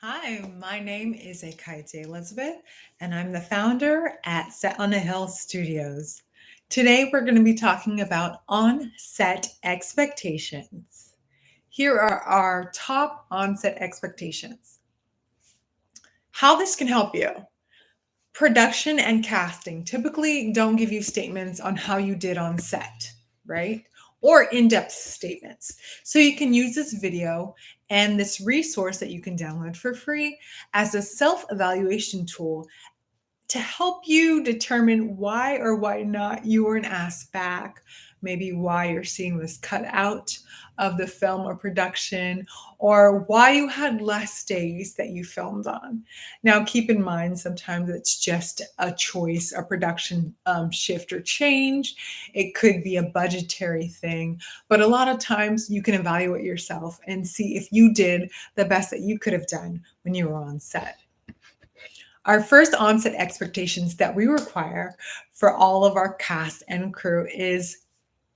Hi, my name is Akaite Elizabeth, and I'm the founder at Set on a Hill Studios. Today, we're going to be talking about on-set expectations. Here are our top on-set expectations. How this can help you. Production and casting typically don't give you statements on how you did on set, right? Or in depth statements. So you can use this video and this resource that you can download for free as a self evaluation tool to help you determine why or why not you weren't asked back, maybe why your scene was cut out of the film or production, or why you had less days that you filmed on. Now, keep in mind, sometimes it's just a choice, a production shift or change. It could be a budgetary thing, but a lot of times you can evaluate yourself and see if you did the best that you could have done when you were on set. Our first onset expectations that we require for all of our cast and crew is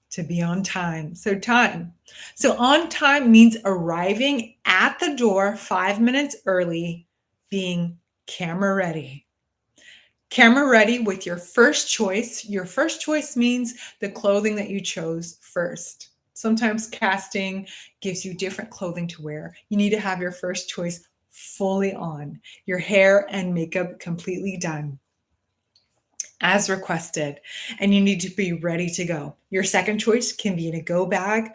to be on time. So, time. So, on time means arriving at the door 5 minutes early, being camera ready. Camera ready with your first choice. Your first choice means the clothing that you chose first. Sometimes casting gives you different clothing to wear. You need to have your first choice fully on, your hair and makeup completely done as requested, and you need to be ready to go. Your second choice can be in a go bag,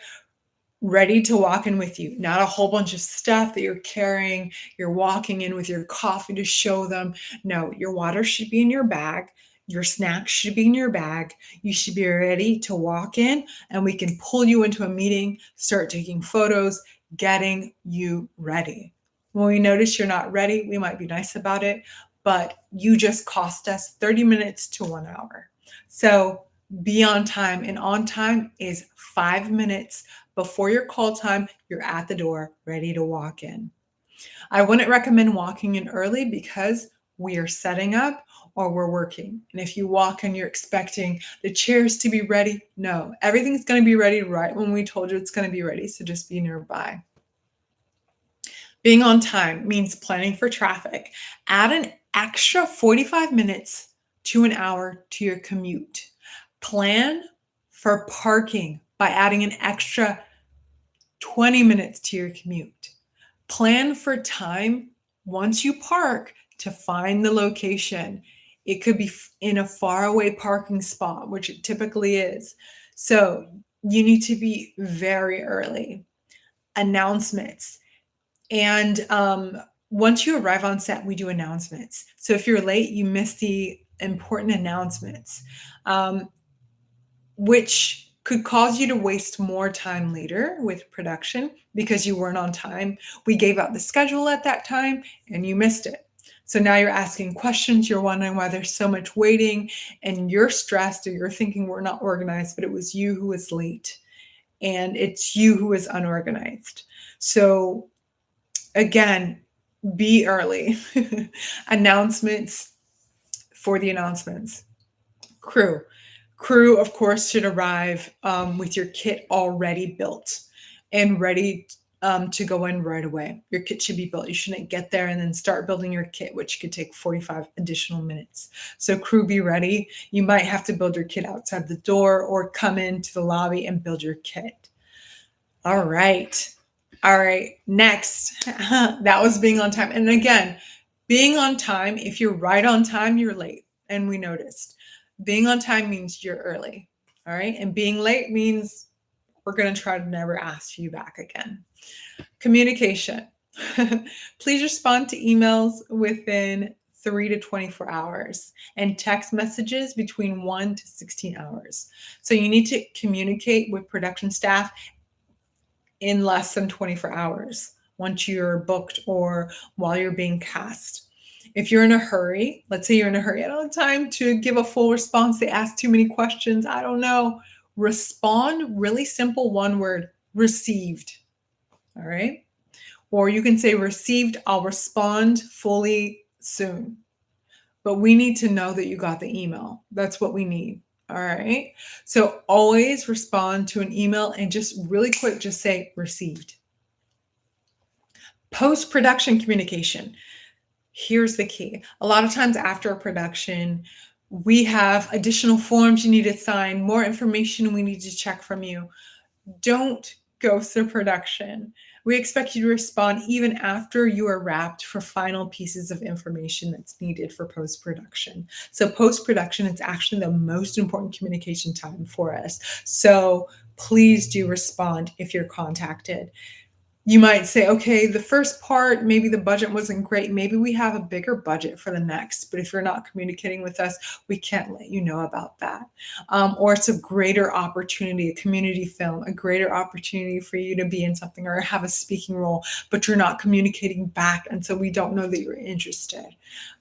ready to walk in with you, not a whole bunch of stuff that you're carrying. You're walking in with your coffee to show them. No, your water should be in your bag. Your snacks should be in your bag. You should be ready to walk in, and we can pull you into a meeting, start taking photos, getting you ready. When we notice you're not ready, we might be nice about it, but you just cost us 30 minutes to 1 hour. So be on time, and on time is 5 minutes before your call time. You're at the door ready to walk in. I wouldn't recommend walking in early because we are setting up or we're working. And if you walk and you're expecting the chairs to be ready, no, everything's going to be ready right when we told you it's going to be ready. So just be nearby. Being on time means planning for traffic. Add an extra 45 minutes to an hour to your commute. Plan for parking by adding an extra 20 minutes to your commute. Plan for time once you park to find the location. It could be in a faraway parking spot, which it typically is. So you need to be very early. Announcements. And once you arrive on set, we do announcements. So if you're late, you miss the important announcements, which could cause you to waste more time later with production because you weren't on time. We gave out the schedule at that time and you missed it. So now you're asking questions. You're wondering why there's so much waiting, and you're stressed or you're thinking we're not organized, but it was you who was late and it's you who is unorganized. So again, be early. Announcements for the announcements. Crew. Crew, of course, should arrive with your kit already built and ready to go in right away. Your kit should be built. You shouldn't get there and then start building your kit, which could take 45 additional minutes. So crew, be ready. You might have to build your kit outside the door or come into the lobby and build your kit. All right. All right. Next, that was being on time. And again, being on time, if you're right on time, you're late. And we noticed. Being on time means you're early. All right. And being late means we're going to try to never ask you back again. Communication. Please respond to emails within 3 to 24 hours and text messages between 1 to 16 hours. So you need to communicate with production staff in less than 24 hours once you're booked or while you're being cast. If you're in a hurry, let's say you're in a hurry, I don't have time to give a full response, they ask too many questions, I don't know. Respond really simple, one word, received. All right. Or you can say received, I'll respond fully soon. But we need to know that you got the email. That's what we need. All right. So always respond to an email and just really quick, just say received. Post-production communication. Here's the key. A lot of times after a production, we have additional forms you need to sign, more information we need to check from you. Don't ghost the production. We expect you to respond even after you are wrapped for final pieces of information that's needed for post production. So, post production is actually the most important communication time for us. So, please do respond if you're contacted. You might say, okay, the first part, maybe the budget wasn't great. Maybe we have a bigger budget for the next, but if you're not communicating with us, we can't let you know about that. Or it's a greater opportunity, a community film, a greater opportunity for you to be in something or have a speaking role, but you're not communicating back. And so we don't know that you're interested.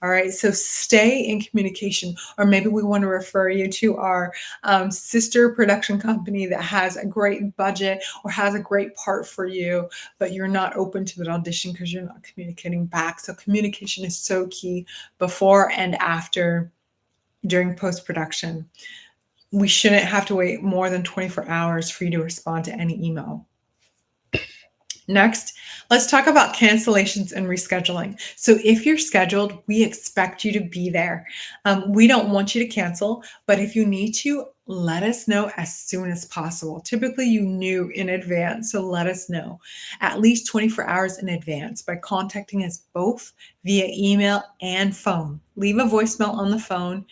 All right. So stay in communication, or maybe we want to refer you to our sister production company that has a great budget or has a great part for you, but you're not open to that audition because you're not communicating back. So communication is so key before and after, during post-production. We shouldn't have to wait more than 24 hours for you to respond to any email. Next, let's talk about cancellations and rescheduling. So if you're scheduled, we expect you to be there. We don't want you to cancel, but if you need to, let us know as soon as possible. Typically, you knew in advance, so let us know at least 24 hours in advance by contacting us both via email and phone. Leave a voicemail on the phone,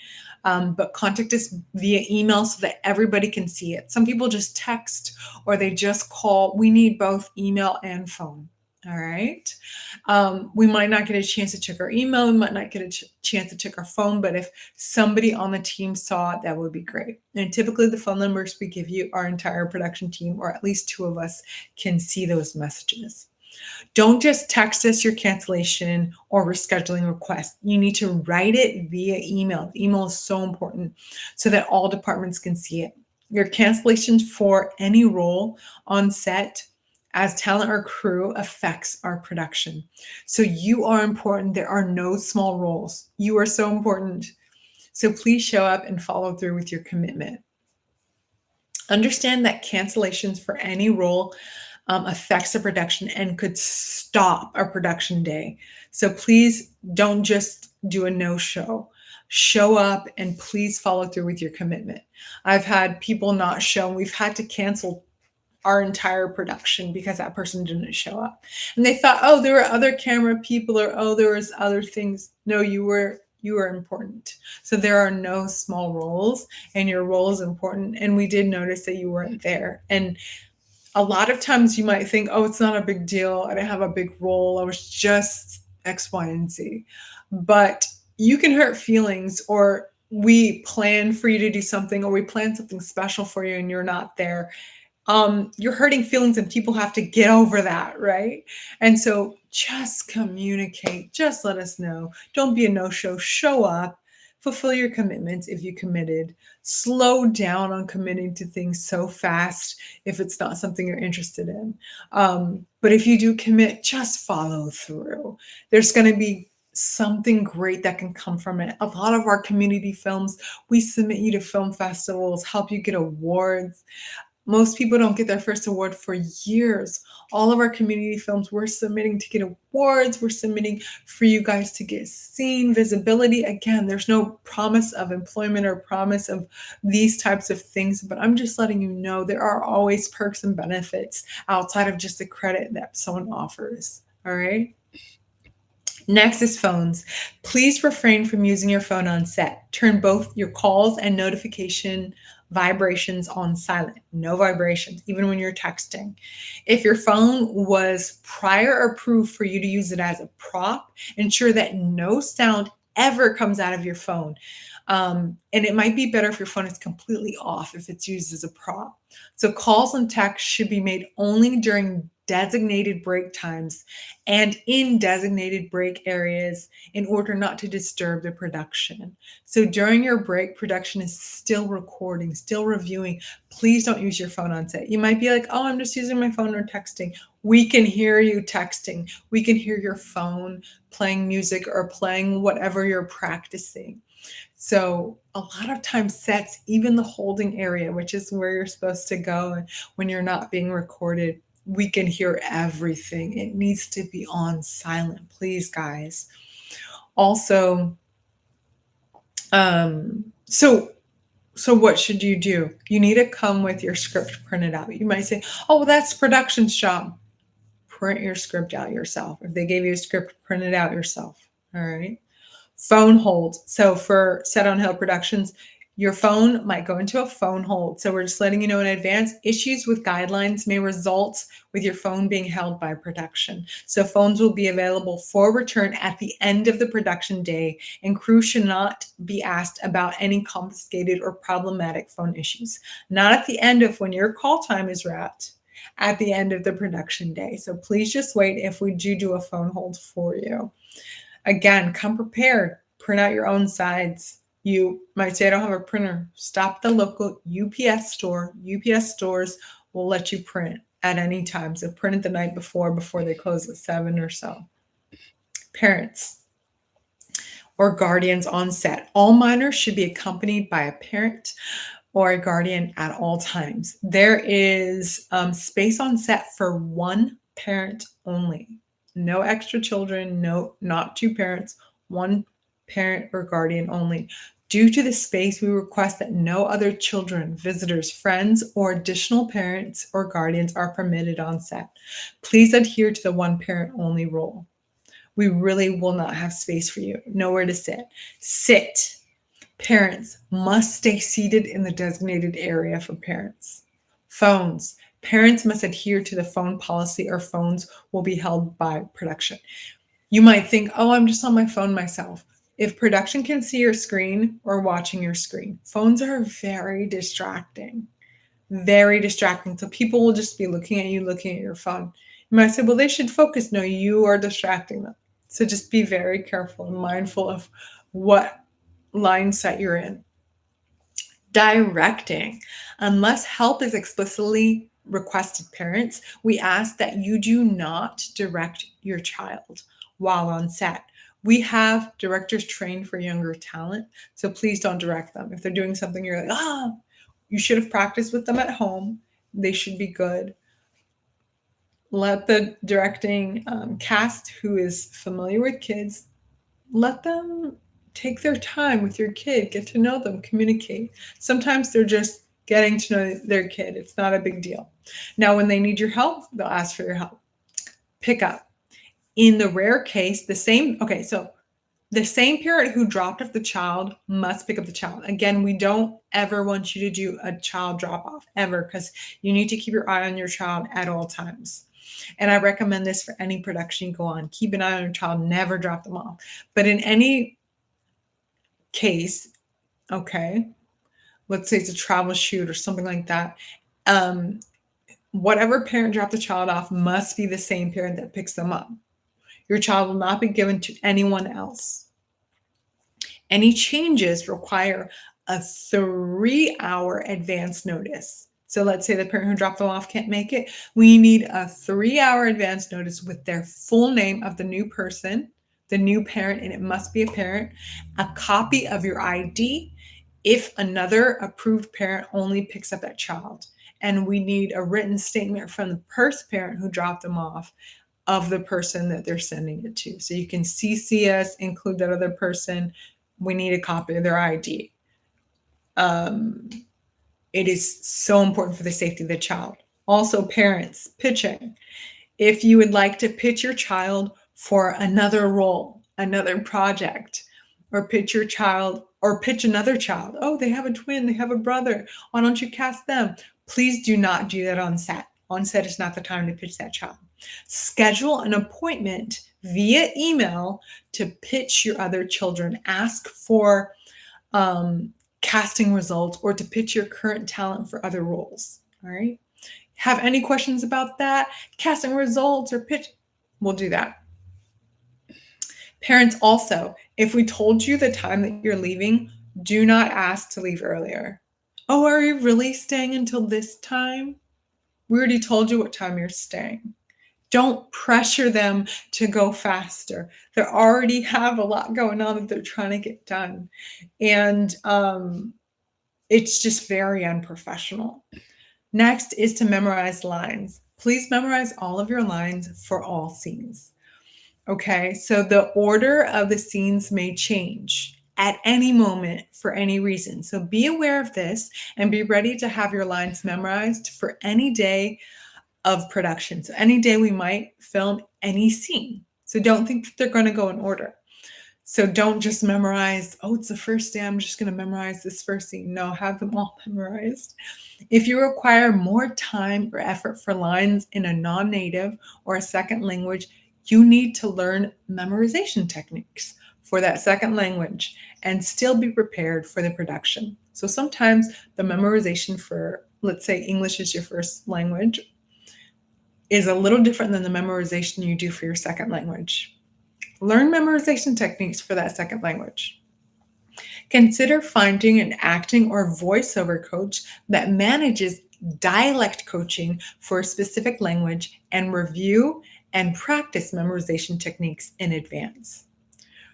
but contact us via email so that everybody can see it. Some people just text or they just call. We need both email and phone. All right. We might not get a chance to check our email. We might not get a chance to check our phone, but if somebody on the team saw it, that would be great. And typically, the phone numbers we give you, our entire production team, or at least two of us, can see those messages. Don't just text us your cancellation or rescheduling request. You need to write it via email. Email is so important so that all departments can see it. Your cancellations for any role on set as talent or crew affects our production. So you are important. There are no small roles. You are so important. So please show up and follow through with your commitment. Understand that cancellations for any role affects the production and could stop a production day. So please don't just do a no-show. Show up and please follow through with your commitment. I've had people not show, and we've had to cancel our entire production because that person didn't show up. And they thought, oh, there were other camera people, or oh, there was other things. No, you were important. So there are no small roles, and your role is important. And we did notice that you weren't there. And a lot of times you might think, oh, it's not a big deal. I didn't have a big role. I was just X, Y, and Z. But you can hurt feelings, or we plan for you to do something, or we plan something special for you and you're not there. You're hurting feelings and people have to get over that, right? And so just communicate, just let us know. Don't be a no-show, show up, fulfill your commitments if you committed. Slow down on committing to things so fast if it's not something you're interested in. But if you do commit, just follow through. There's going to be something great that can come from it. A lot of our community films, we submit you to film festivals, help you get awards. Most people don't get their first award for years. All of our community films, we're submitting to get awards. We're submitting for you guys to get seen, visibility. Again, there's no promise of employment or promise of these types of things, but I'm just letting you know there are always perks and benefits outside of just the credit that someone offers. All right. Next is phones. Please refrain from using your phone on set. Turn both your calls and notification vibrations on silent. No vibrations, even when you're texting. If your phone was prior approved for you to use it as a prop, ensure that no sound ever comes out of your phone. And it might be better if your phone is completely off if it's used as a prop. So calls and texts should be made only during designated break times and in designated break areas in order not to disturb the production. So during your break, production is still recording, still reviewing. Please don't use your phone on set. You might be like, oh, I'm just using my phone or texting. We can hear you texting. We can hear your phone playing music or playing whatever you're practicing. So a lot of times sets, even the holding area, which is where you're supposed to go when you're not being recorded, we can hear everything. It needs to be on silent, please, guys. Also, um, so so what should you do? You need to come with your script printed out. You might say, "Oh, well, that's production's job." Print your script out yourself. If they gave you a script, print it out yourself. All right. Phone hold. So for Set on Hill Productions, your phone might go into a phone hold. So we're just letting you know in advance, issues with guidelines may result with your phone being held by production. So phones will be available for return at the end of the production day, and crew should not be asked about any confiscated or problematic phone issues. Not at the end of when your call time is wrapped, at the end of the production day. So please just wait if we do a phone hold for you. Again, come prepared. Print out your own sides. You might say, I don't have a printer. Stop the local UPS store. UPS stores will let you print at any time. So print it the night before they close at 7 or so. Parents or guardians on set. All minors should be accompanied by a parent or a guardian at all times. There is space on set for one parent only. No extra children, no, not two parents, one parent or guardian only. Due to the space, we request that no other children, visitors, friends, or additional parents or guardians are permitted on set. Please adhere to the one parent only rule. We really will not have space for you. Nowhere to sit. Sit. Parents must stay seated in the designated area for parents. Phones. Parents must adhere to the phone policy or phones will be held by production. You might think, oh, I'm just on my phone myself. If production can see your screen or watching your screen, phones are very distracting. Very distracting. So people will just be looking at you, looking at your phone. You might say, well, they should focus. No, you are distracting them. So just be very careful and mindful of what line set you're in. Directing. Unless help is explicitly requested, parents, we ask that you do not direct your child while on set. We have directors trained for younger talent, so please don't direct them. If they're doing something you're like, you should have practiced with them at home. They should be good. Let the directing cast who is familiar with kids, let them take their time with your kid, get to know them, communicate. Sometimes they're just getting to know their kid. It's not a big deal. Now, when they need your help, they'll ask for your help. Pick up. In the rare case, the same parent who dropped off the child must pick up the child. Again, we don't ever want you to do a child drop off ever, because you need to keep your eye on your child at all times. And I recommend this for any production you go on. Keep an eye on your child, never drop them off. But in any case, okay, let's say it's a travel shoot or something like that, whatever parent dropped the child off must be the same parent that picks them up. Your child will not be given to anyone else. Any changes require a 3-hour advance notice. So let's say the parent who dropped them off can't make it. We need a 3-hour advance notice with their full name of the new person, the new parent, and it must be a parent, a copy of your ID if another approved parent only picks up that child. And we need a written statement from the first parent who dropped them off of the person that they're sending it to. So you can CC us, include that other person. We need a copy of their ID. It is so important for the safety of the child. Also, parents, pitching. If you would like to pitch your child for another role, another project, or pitch your child or pitch another child. Oh, they have a twin, they have a brother. Why don't you cast them? Please do not do that on set. On set is not the time to pitch that child. Schedule an appointment via email to pitch your other children. Ask for casting results or to pitch your current talent for other roles. All right. Have any questions about that? Casting results or pitch? We'll do that. Parents also, if we told you the time that you're leaving, do not ask to leave earlier. Oh, are you really staying until this time? We already told you what time you're staying. Don't pressure them to go faster. They already have a lot going on that they're trying to get done. And it's just very unprofessional. Next is to memorize lines. Please memorize all of your lines for all scenes. Okay, so the order of the scenes may change at any moment for any reason. So be aware of this and be ready to have your lines memorized for any day of production. So any day we might film any scene. So don't think that they're going to go in order. So don't just memorize, oh, it's the first day, I'm just going to memorize this first scene. No, have them all memorized. If you require more time or effort for lines in a non-native or a second language, you need to learn memorization techniques for that second language and still be prepared for the production. So sometimes the memorization for, let's say English is your first language, is a little different than the memorization you do for your second language. Learn memorization techniques for that second language. Consider finding an acting or voiceover coach that manages dialect coaching for a specific language and review and practice memorization techniques in advance.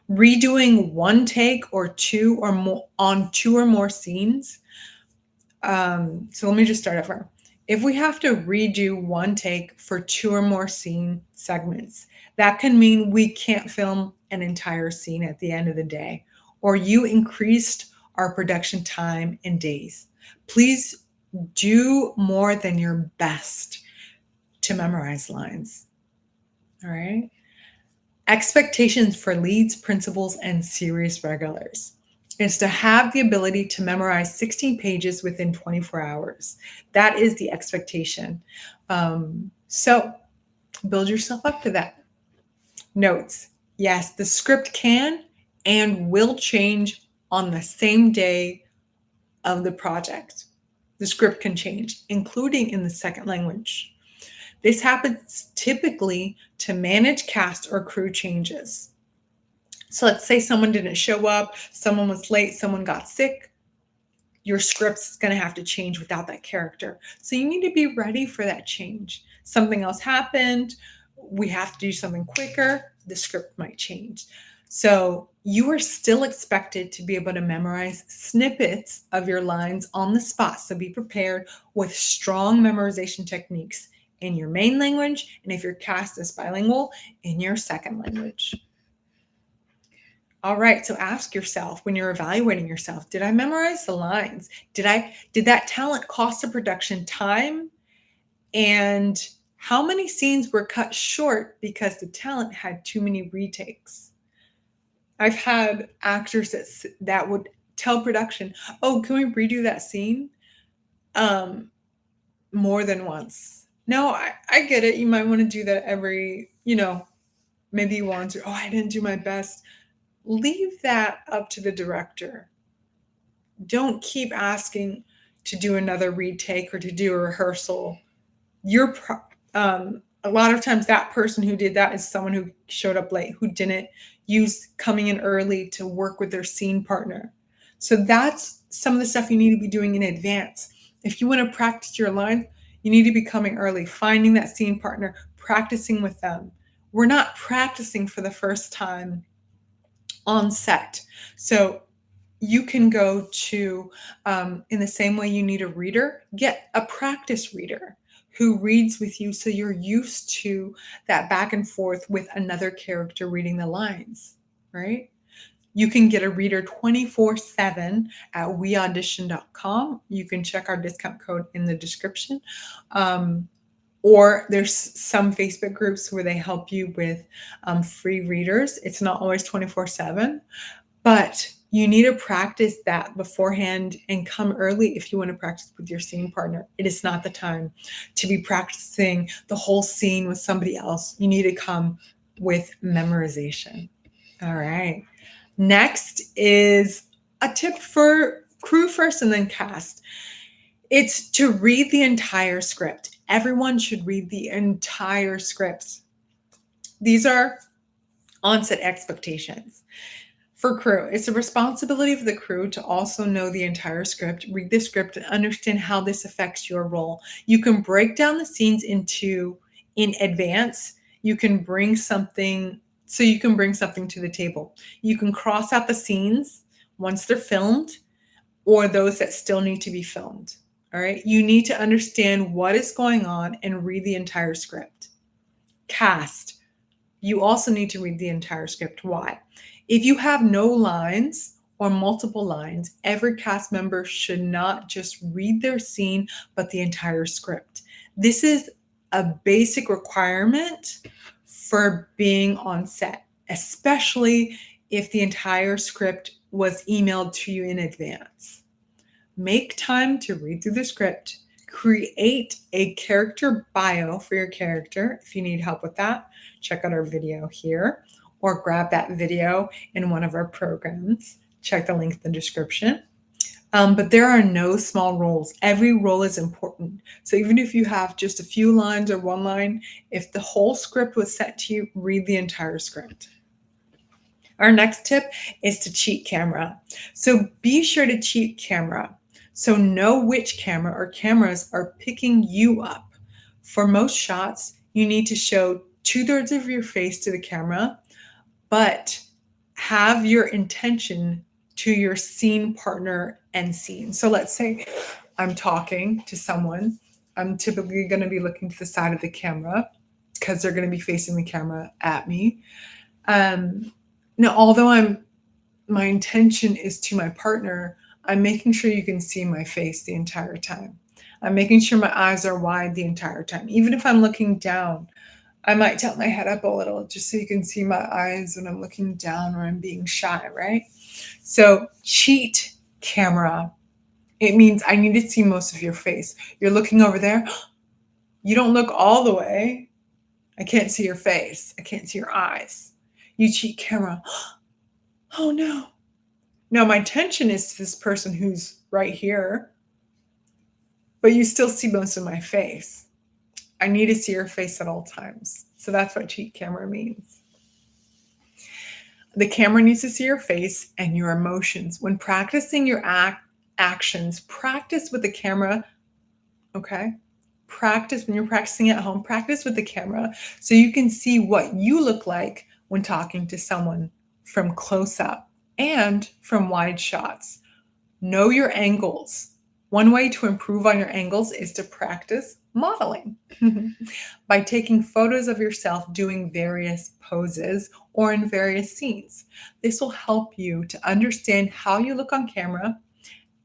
Redoing one take or two or more on two or more scenes. So let me just start over. If we have to redo one take for two or more scene segments, that can mean we can't film an entire scene at the end of the day, or you increased our production time in days. Please do more than your best to memorize lines. All right. Expectations for leads, principals, and series regulars is to have the ability to memorize 16 pages within 24 hours. That is the expectation. So build yourself up to that. Notes. Yes, the script can and will change on the same day of the project. The script can change, including in the second language. This happens typically to manage cast or crew changes. So let's say someone didn't show up, someone was late, someone got sick. Your script's going to have to change without that character. So you need to be ready for that change. Something else happened. We have to do something quicker. The script might change. So you are still expected to be able to memorize snippets of your lines on the spot. So be prepared with strong memorization techniques in your main language, and if your cast is bilingual, in your second language. All right, so ask yourself when you're evaluating yourself, did I memorize the lines? Did that talent cost the production time? And how many scenes were cut short because the talent had too many retakes? I've had actors that would tell production, "Oh, can we redo that scene?" More than once. No, I get it. You might want to do that every, maybe once, or, "Oh, I didn't do my best." Leave that up to the director. Don't keep asking to do another retake or to do a rehearsal. A lot of times that person who did that is someone who showed up late, who didn't use coming in early to work with their scene partner. So that's some of the stuff you need to be doing in advance. If you want to practice your line, you need to be coming early, finding that scene partner, practicing with them. We're not practicing for the first time on set. So you can go to, in the same way you need a reader, get a practice reader who reads with you so you're used to that back and forth with another character reading the lines, right? You can get a reader 24/7 at weaudition.com. You can check our discount code in the description. Or there's some Facebook groups where they help you with free readers. It's not always 24/7, but you need to practice that beforehand and come early if you want to practice with your scene partner. It is not the time to be practicing the whole scene with somebody else. You need to come with memorization. All right. Next is a tip for crew first and then cast. It's to read the entire script. Everyone should read the entire script. These are on-set expectations. For crew, it's a responsibility of the crew to also know the entire script, read the script, and understand how this affects your role. You can break down the scenes in advance. You can bring something to the table. You can cross out the scenes once they're filmed or those that still need to be filmed. All right. You need to understand what is going on and read the entire script. Cast. You also need to read the entire script. Why? If you have no lines or multiple lines, every cast member should not just read their scene, but the entire script. This is a basic requirement for being on set, especially if the entire script was emailed to you in advance. Make time to read through the script. Create a character bio for your character. If you need help with that, check out our video here or grab that video in one of our programs. Check the link in the description. But there are no small roles. Every role is important. So even if you have just a few lines or one line, if the whole script was sent to you, read the entire script. Our next tip is to cheat camera. So be sure to cheat camera. So know which camera or cameras are picking you up. For most shots, you need to show 2/3 of your face to the camera, but have your intention to your scene partner and scene. So let's say I'm talking to someone. I'm typically going to be looking to the side of the camera because they're going to be facing the camera at me. Now, although my intention is to my partner, I'm making sure you can see my face the entire time. I'm making sure my eyes are wide the entire time. Even if I'm looking down, I might tilt my head up a little just so you can see my eyes when I'm looking down or I'm being shy, right? So cheat camera. It means I need to see most of your face. You're looking over there. You don't look all the way. I can't see your face. I can't see your eyes. You cheat camera. Oh no. Now my attention is to this person who's right here, but you still see most of my face. I need to see your face at all times. So that's what cheat camera means. The camera needs to see your face and your emotions. When practicing your actions, practice with the camera, okay? Practice when you're practicing at home, practice with the camera so you can see what you look like when talking to someone from close up and from wide shots. Know your angles. One way to improve on your angles is to practice modeling by taking photos of yourself doing various poses or in various scenes. This will help you to understand how you look on camera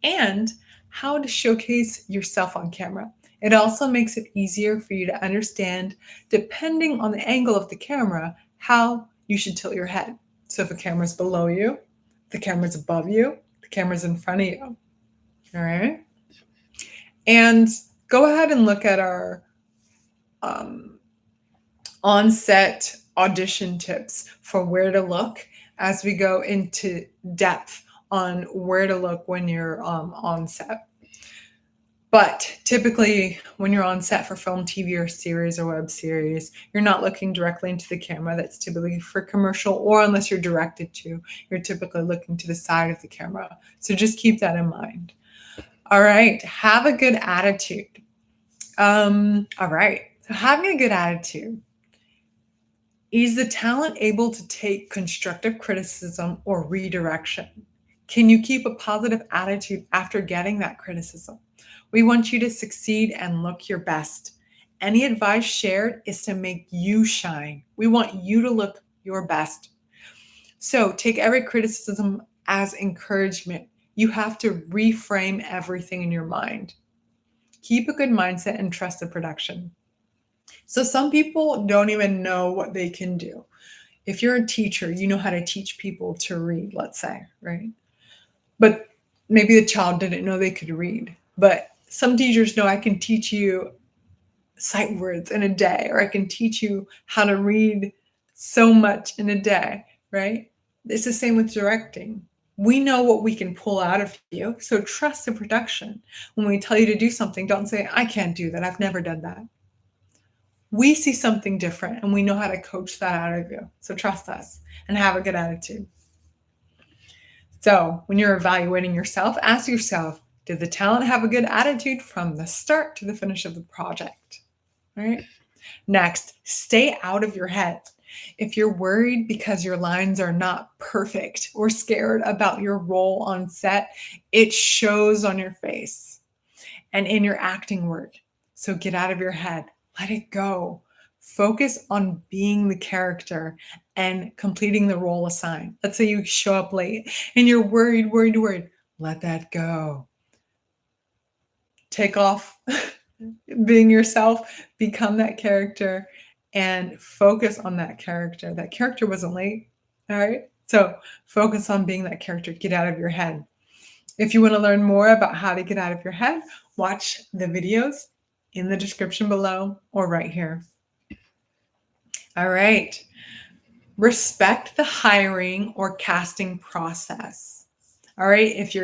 and how to showcase yourself on camera. It also makes it easier for you to understand, depending on the angle of the camera, how you should tilt your head. So if a camera's below you, the camera's above you, the camera's in front of you. All right? And go ahead and look at our on-set audition tips for where to look as we go into depth on where to look when you're on set. But typically, when you're on set for film, TV, or series or web series, you're not looking directly into the camera. That's typically for commercial, or unless you're directed to, you're typically looking to the side of the camera. So just keep that in mind. All right, have a good attitude. All right, so having a good attitude. Is the talent able to take constructive criticism or redirection? Can you keep a positive attitude after getting that criticism? We want you to succeed and look your best. Any advice shared is to make you shine. We want you to look your best. So take every criticism as encouragement. You have to reframe everything in your mind. Keep a good mindset and trust the production. So some people don't even know what they can do. If you're a teacher, you know how to teach people to read, let's say, right? But maybe the child didn't know they could read. But some teachers know I can teach you sight words in a day, or I can teach you how to read so much in a day, right? It's the same with directing. We know what we can pull out of you, so trust the production. When we tell you to do something, don't say, I can't do that. I've never done that. We see something different and we know how to coach that out of you. So trust us and have a good attitude. So when you're evaluating yourself, ask yourself, did the talent have a good attitude from the start to the finish of the project? All right. Next, stay out of your head. If you're worried because your lines are not perfect or scared about your role on set, it shows on your face. and in your acting work. So get out of your head, let it go. Focus on being the character and completing the role assigned. Let's say you show up late and you're worried. Let that go. Take off being yourself, become that character, and focus on that character. That character wasn't late. All right. So focus on being that character. Get out of your head. If you want to learn more about how to get out of your head, watch the videos in the description below or right here. All right. Respect the hiring or casting process. All right. If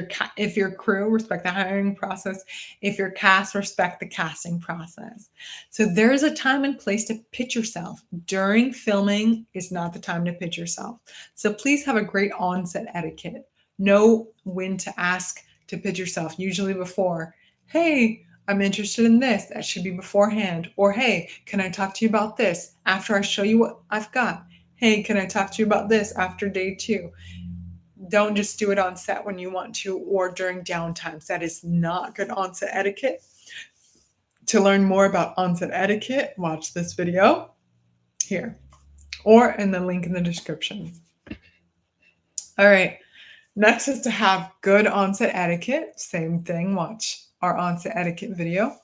your crew, respect the hiring process. If your cast, respect the casting process. So there is a time and place to pitch yourself. During filming is not the time to pitch yourself. So please have a great onset etiquette. Know when to ask to pitch yourself, usually before. Hey, I'm interested in this. That should be beforehand. Or hey, can I talk to you about this after I show you what I've got? Hey, can I talk to you about this after day 2? Don't just do it on set when you want to or during downtimes. That is not good onset etiquette. To learn more about onset etiquette, watch this video here or in the link in the description. All right. Next is to have good onset etiquette. Same thing. Watch our onset etiquette video.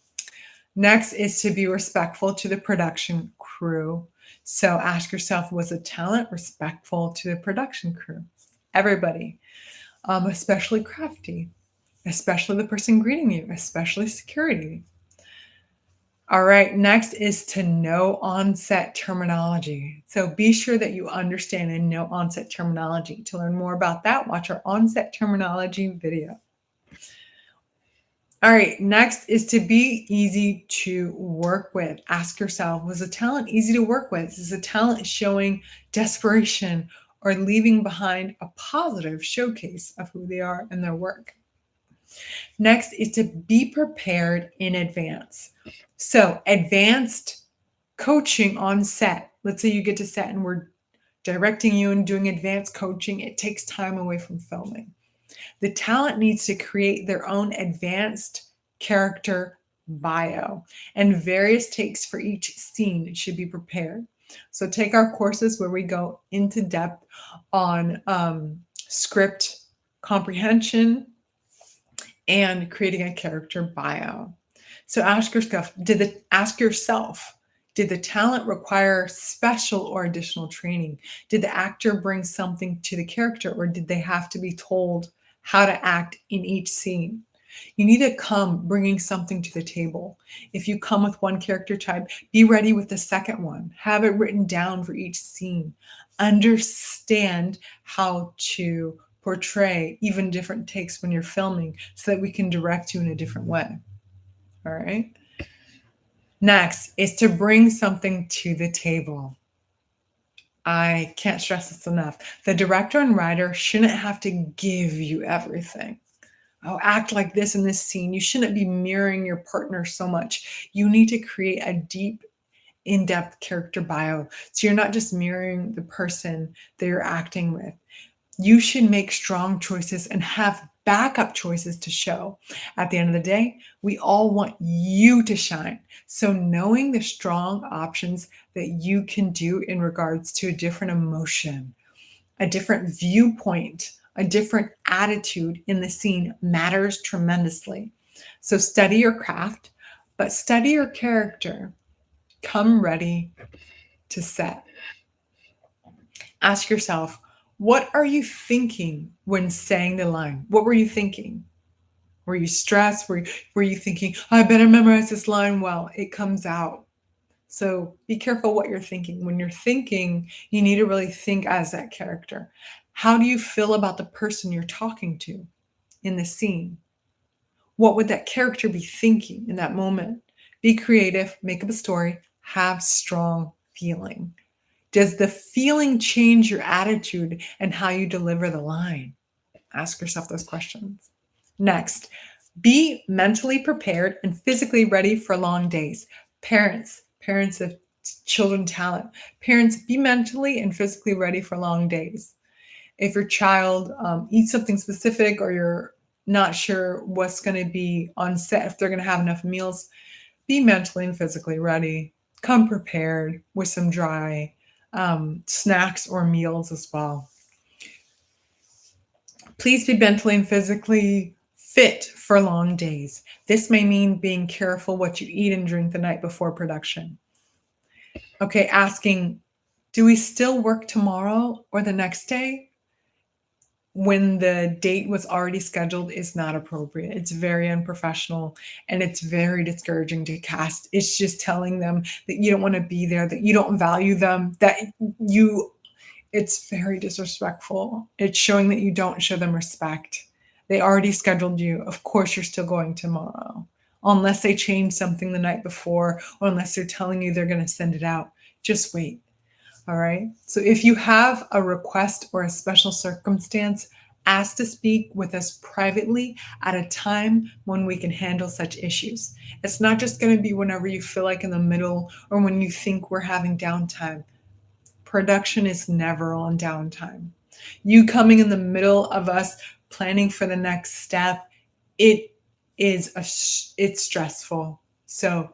Next is to be respectful to the production crew. So ask yourself, was the talent respectful to the production crew? Everybody, especially crafty, especially the person greeting you, especially security. All right, next is to know on-set terminology. So be sure that you understand and know on-set terminology. To learn more about that, watch our on-set terminology video. All right, next is to be easy to work with. Ask yourself, was the talent easy to work with? Is the talent showing desperation or leaving behind a positive showcase of who they are and their work? Next is to be prepared in advance. So advanced coaching on set. Let's say you get to set and we're directing you and doing advanced coaching. It takes time away from filming. The talent needs to create their own advanced character bio, and various takes for each scene should be prepared. So take our courses where we go into depth on script comprehension and creating a character bio. So ask yourself, did the talent require special or additional training? Did the actor bring something to the character, or did they have to be told how to act in each scene? You need to come bringing something to the table. If you come with one character type, be ready with the second one. Have it written down for each scene. Understand how to portray even different takes when you're filming so that we can direct you in a different way. All right. Next is to bring something to the table. I can't stress this enough. The director and writer shouldn't have to give you everything. Oh, act like this in this scene. You shouldn't be mirroring your partner so much. You need to create a deep, in-depth character bio. So you're not just mirroring the person that you're acting with. You should make strong choices and have backup choices to show. At the end of the day, we all want you to shine. So knowing the strong options that you can do in regards to a different emotion, a different viewpoint, a different attitude in the scene matters tremendously. So study your craft, but study your character. Come ready to set. Ask yourself, what are you thinking when saying the line? What were you thinking? Were you stressed? Were you thinking, I better memorize this line well? It comes out. So be careful what you're thinking. When you're thinking, you need to really think as that character. How do you feel about the person you're talking to in the scene? What would that character be thinking in that moment? Be creative, make up a story, have strong feeling. Does the feeling change your attitude and how you deliver the line? Ask yourself those questions. Next, be mentally prepared and physically ready for long days. Parents of children talent, parents, be mentally and physically ready for long days. If your child eats something specific or you're not sure what's going to be on set, if they're going to have enough meals, be mentally and physically ready. Come prepared with some dry snacks or meals as well. Please be mentally and physically fit for long days. This may mean being careful what you eat and drink the night before production. Okay, asking, do we still work tomorrow or the next day? When the date was already scheduled is not appropriate. It's very unprofessional and it's very discouraging to cast. It's just telling them that you don't want to be there, that you don't value them, that you it's very disrespectful. It's showing that you don't show them respect. They already scheduled you. Of course you're still going tomorrow. Unless they change something the night before or unless they're telling you they're going to send it out. Just wait. All right. So if you have a request or a special circumstance, ask to speak with us privately at a time when we can handle such issues. It's not just going to be whenever you feel like in the middle or when you think we're having downtime. Production is never on downtime. You coming in the middle of us planning for the next step, it's stressful. So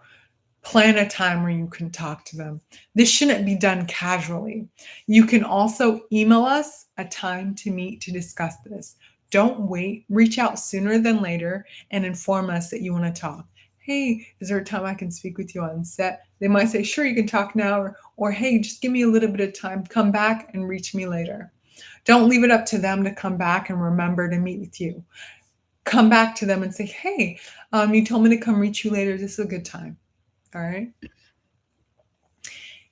plan a time where you can talk to them. This shouldn't be done casually. You can also email us a time to meet to discuss this. Don't wait. Reach out sooner than later and inform us that you want to talk. Hey, is there a time I can speak with you on set? They might say, sure, you can talk now, or hey, just give me a little bit of time. Come back and reach me later. Don't leave it up to them to come back and remember to meet with you. Come back to them and say, hey, you told me to come reach you later. This is a good time. All right.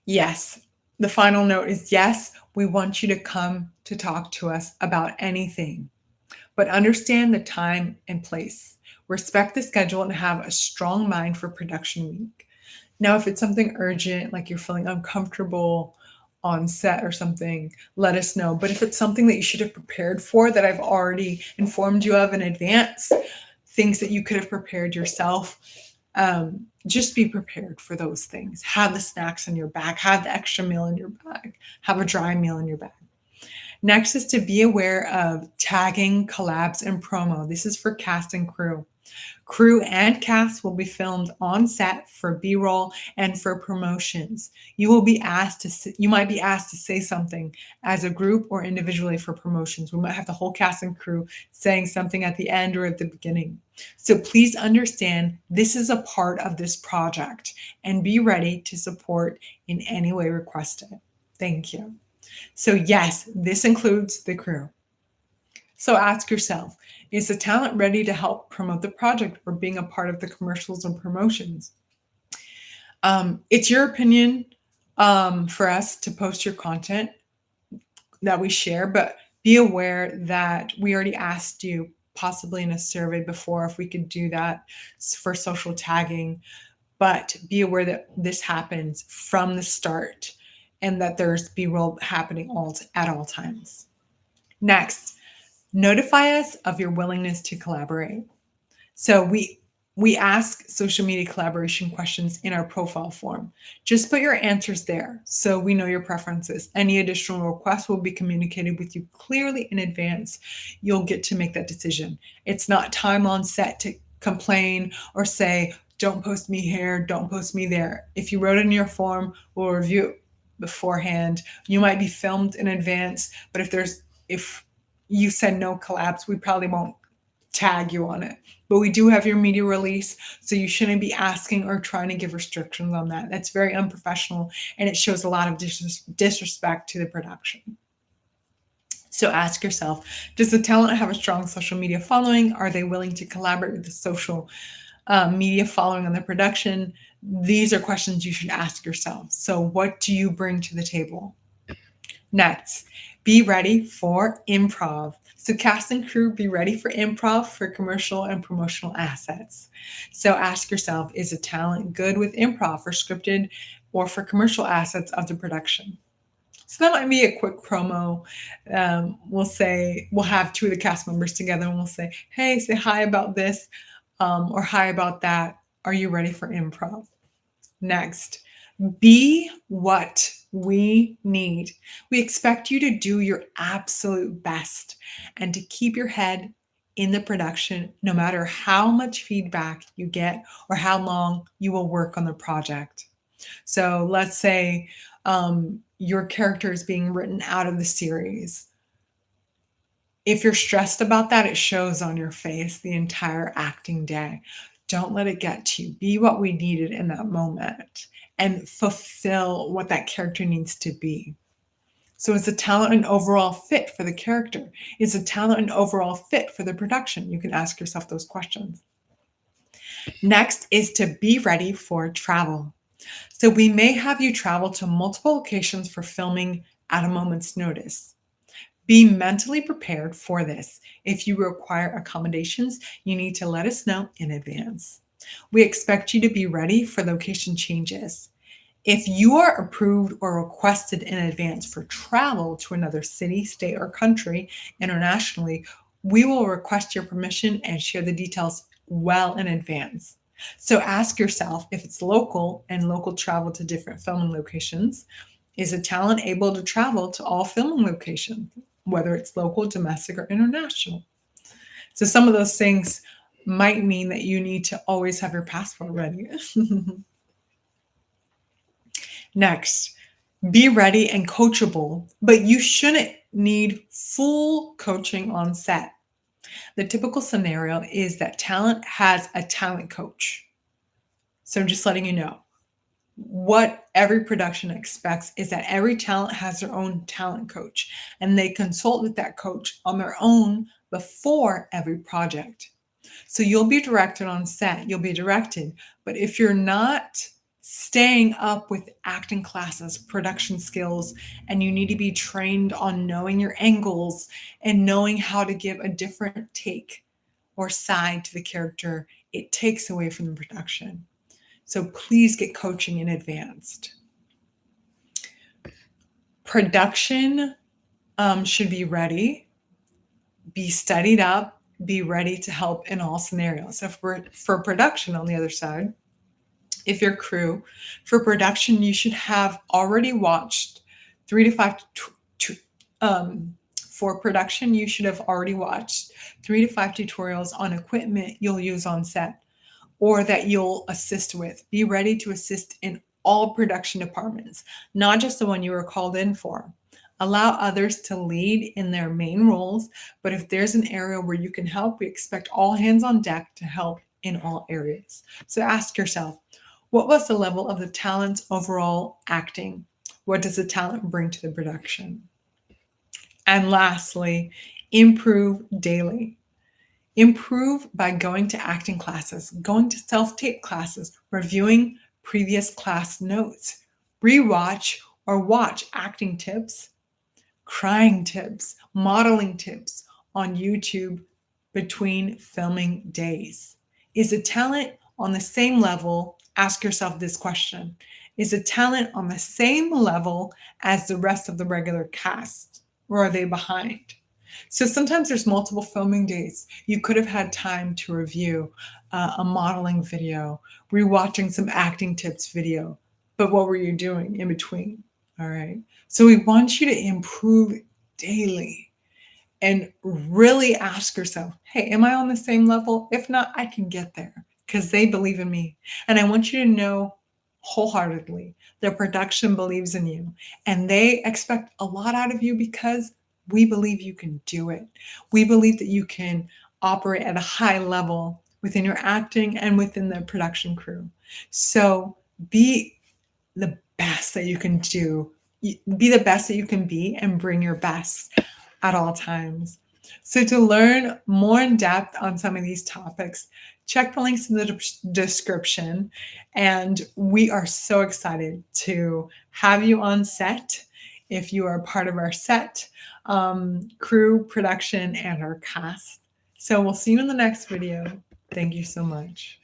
Yes. The final note is yes, we want you to come to talk to us about anything, but understand the time and place. Respect the schedule and have a strong mind for production week. Now, if it's something urgent, like you're feeling uncomfortable on set or something, let us know. But if it's something that you should have prepared for that I've already informed you of in advance, things that you could have prepared yourself, just be prepared for those things. Have the snacks in your bag, have the extra meal in your bag, have a dry meal in your bag. Next is to be aware of tagging, collabs, and promo. This is for cast and crew. Crew and cast will be filmed on set for B-roll and for promotions. You might be asked to say something as a group or individually for promotions. We might have the whole cast and crew saying something at the end or at the beginning. So please understand this is a part of this project and be ready to support in any way requested. Thank you. So yes, this includes the crew. So ask yourself, is the talent ready to help promote the project or being a part of the commercials and promotions? It's your opinion for us to post your content that we share, but be aware that we already asked you possibly in a survey before if we could do that for social tagging, but be aware that this happens from the start and that there's B-roll happening at all times. Next, notify us of your willingness to collaborate. So we ask social media collaboration questions in our profile form. Just put your answers there so we know your preferences. Any additional requests will be communicated with you clearly in advance. You'll get to make that decision. It's not time on set to complain or say, don't post me here, don't post me there. If you wrote in your form, we'll review it beforehand. You might be filmed in advance, but if you said no collabs, we probably won't tag you on it. But we do have your media release, so you shouldn't be asking or trying to give restrictions on that. That's very unprofessional, and it shows a lot of disrespect to the production. So ask yourself, does the talent have a strong social media following? Are they willing to collaborate with the social media following on the production? These are questions you should ask yourself. So what do you bring to the table? Next, be ready for improv. So cast and crew, be ready for improv for commercial and promotional assets. So ask yourself, is a talent good with improv for scripted or for commercial assets of the production? So that might be a quick promo. We'll have two of the cast members together and we'll say, hey, say hi about this or hi about that. Are you ready for improv? Next, be what we need. We expect you to do your absolute best and to keep your head in the production, no matter how much feedback you get or how long you will work on the project. So let's say your character is being written out of the series. If you're stressed about that, it shows on your face the entire acting day. Don't let it get to you. Be what we needed in that moment and fulfill what that character needs to be. So is the talent an overall fit for the character? Is the talent an overall fit for the production? You can ask yourself those questions. Next is to be ready for travel. So we may have you travel to multiple locations for filming at a moment's notice. Be mentally prepared for this. If you require accommodations, you need to let us know in advance. We expect you to be ready for location changes. If you are approved or requested in advance for travel to another city, state, or country internationally, we will request your permission and share the details well in advance. So ask yourself if it's local and local travel to different filming locations. Is a talent able to travel to all filming locations, whether it's local, domestic, or international? So some of those things might mean that you need to always have your passport ready. Next, be ready and coachable, but you shouldn't need full coaching on set. The typical scenario is that talent has a talent coach. So I'm just letting you know. What every production expects is that every talent has their own talent coach, and they consult with that coach on their own before every project. So you'll be directed on set, you'll be directed, but if you're not staying up with acting classes, production skills, and you need to be trained on knowing your angles and knowing how to give a different take or side to the character, it takes away from the production. So please get coaching in advance. Production should be ready, be studied up, be ready to help in all scenarios. So for production on the other side, if you're crew, for production, you should have already watched 3 to 5 for production, you should have already watched 3 to 5 tutorials on equipment you'll use on set or that you'll assist with. Be ready to assist in all production departments, not just the one you were called in for. Allow others to lead in their main roles, but if there's an area where you can help, we expect all hands on deck to help in all areas. So ask yourself, what was the level of the talent's overall acting? What does the talent bring to the production? And lastly, improve daily. Improve by going to acting classes, going to self-tape classes, reviewing previous class notes, rewatch or watch acting tips, crying tips, modeling tips on YouTube between filming days. Is the talent on the same level? Ask yourself this question. Is the talent on the same level as the rest of the regular cast, or are they behind? So sometimes there's multiple filming days. You could have had time to review a modeling video, rewatching some acting tips video, but what were you doing in between? All right. So we want you to improve daily and really ask yourself, hey, am I on the same level? If not, I can get there because they believe in me. And I want you to know wholeheartedly their production believes in you and they expect a lot out of you because we believe you can do it. We believe that you can operate at a high level within your acting and within the production crew. So be the best that you can do. Be the best that you can be and bring your best at all times. So to learn more in depth on some of these topics, check the links in the description. And we are so excited to have you on set if you are part of our set, crew, production, and our cast. So we'll see you in the next video. Thank you so much.